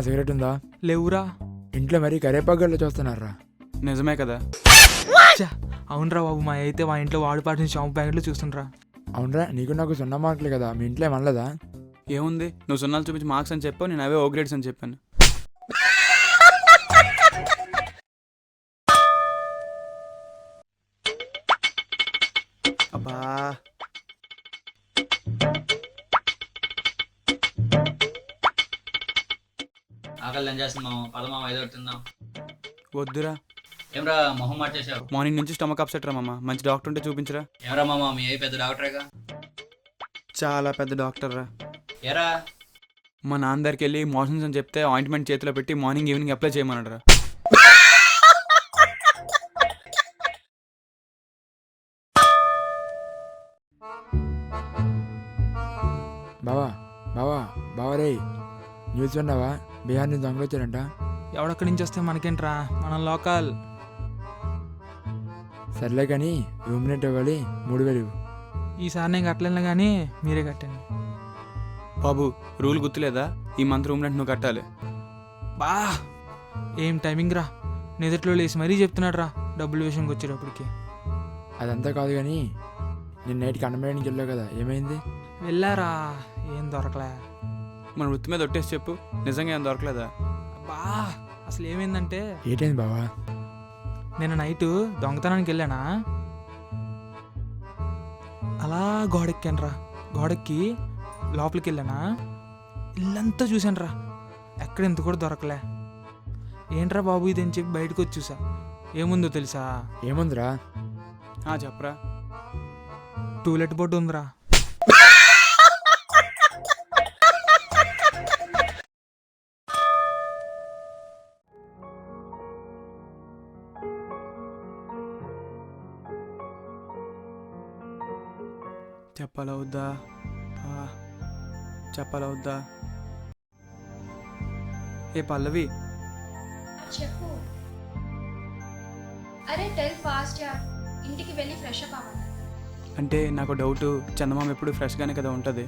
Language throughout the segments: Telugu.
సిగరెట్ ఉందా? లేవురా. ఇంట్లో మరీ కరేపాకుల్లో చూస్తున్నారా? నిజమే కదా. అవునరా బాబు, మా అయితే మా ఇంట్లో వాడు పాటిన షాంపూ ప్యాకెట్లు చూస్తుండ్రా. అవునరా, నీకు నాకు 0 మార్కులు కదా, మీ ఇంట్లో ఏమనలేదా? ఏముంది, నువ్వు సున్నాలు చూపించి మార్క్స్ అని చెప్పావు, నేను అవే ఓ గ్రేడ్స్ అని చెప్పాను. అబ్బా ఆకలి ఏం చేస్తున్నాం? పదమామ ఏదో ఒకటి తిందాం. వద్దురా. ఏమరా మొహం మార్చేసావు? మార్నింగ్ నుంచి స్టమక్ అప్సెట్ రా మామ, మంచి డాక్టర్ ఉంటే చూపించరా. ఏమరా మామ, మీ ఏ పెద్ద డాక్టరేగా? చాలా పెద్ద డాక్టర్ రా. ఏరా మా నాన్న దగ్గరికి వెళ్ళి మోషన్స్ అని చెప్తే ఆయింట్మెంట్ చేతిలో పెట్టి మార్నింగ్ ఈవినింగ్ అప్లై చేయమన్నాడు రా. బావా బావా బావా రే, న్యూస్ విన్నావా? బీహార్ నుంచి దొంగలు వచ్చారంట. ఎవడక్కడి నుంచి వస్తే మనకేంట్రా, మనం లోకల్. సర్లే కానీ రూమ్ రెంట్ ఇవ్వాలి, 3000 ఇవ్వు. ఈసారి నేను కట్టలేను కానీ మీరే కట్టండి. బాబు రూల్ గుర్తులేదా? ఈ మంత్ రూమ్ రెంట్ నువ్వు కట్టాలి. బా ఏం టైమింగ్ రా, నిదట్లో లేసి మరీ చెప్తున్నాడు రా డబ్బుల విషయంకి వచ్చేటప్పటికి. అదంతా కాదు కానీ నేను నైట్కి అన్నమయ్యకి వెళ్ళావు కదా, ఏమైంది? వెళ్ళారా, ఏం దొరకలే. మన వృత్తి మీద ఒట్టేసి చెప్పు, నిజంగా ఏం దొరకలేదా? బా అసలు ఏమైందంటే, ఏంటైంది బావా? నేను నైట్ దొంగతనానికి వెళ్ళానా, అలా గోడెక్కాను రా. గోడెక్కి లోపలికి వెళ్ళానా, ఇల్లంతా చూశాను రా, ఎక్కడ ఎంత కూడా దొరకలే. ఏంట్రా బాబు ఇదని చెప్పి బయటకు వచ్చి చూసా, ఏముందో తెలుసా? ఏముందిరా? చెప్పరా. టూలెట్ బోర్డు ఉందిరా. చెప్పాలా వద్దా? చెప్పాలా వద్దా? ఏ పల్లవి, చెప్పు. అరే టెల్ ఫాస్ట్ యార్, ఇంటికి వెళ్ళి ఫ్రెష్ అప్ అవ్వాలి. అంటే నాకు డౌట్, చందమామ ఎప్పుడు ఫ్రెష్గానే కదా ఉంటుంది.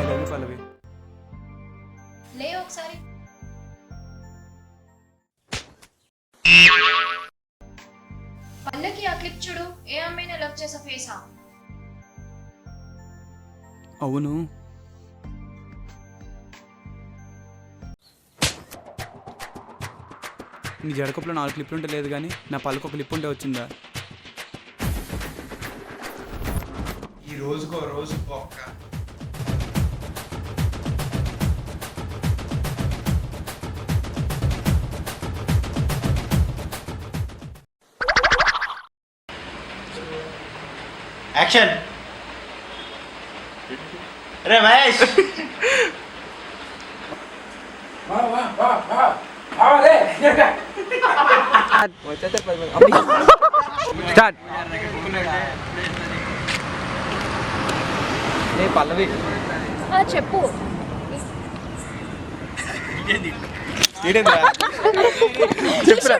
ఐ లవ్ యూ పల్లవి. లే ఒకసారి. పల్లకి ఆ క్లిప్ చూడు, ఏ అమ్మాయినా లవ్ చేసే ఫేసా? అవును. నీ జడకప్పులో 4 క్లిప్లు ఉంటే లేదు కానీ నా పళ్ళకు ఒక క్లిప్ ఉంటే వచ్చిందా? ఈ రోజుకో రోజు ఒక్క యాక్షన్. రే మహేష్, పల్లవి చెప్పు. చెప్పురా.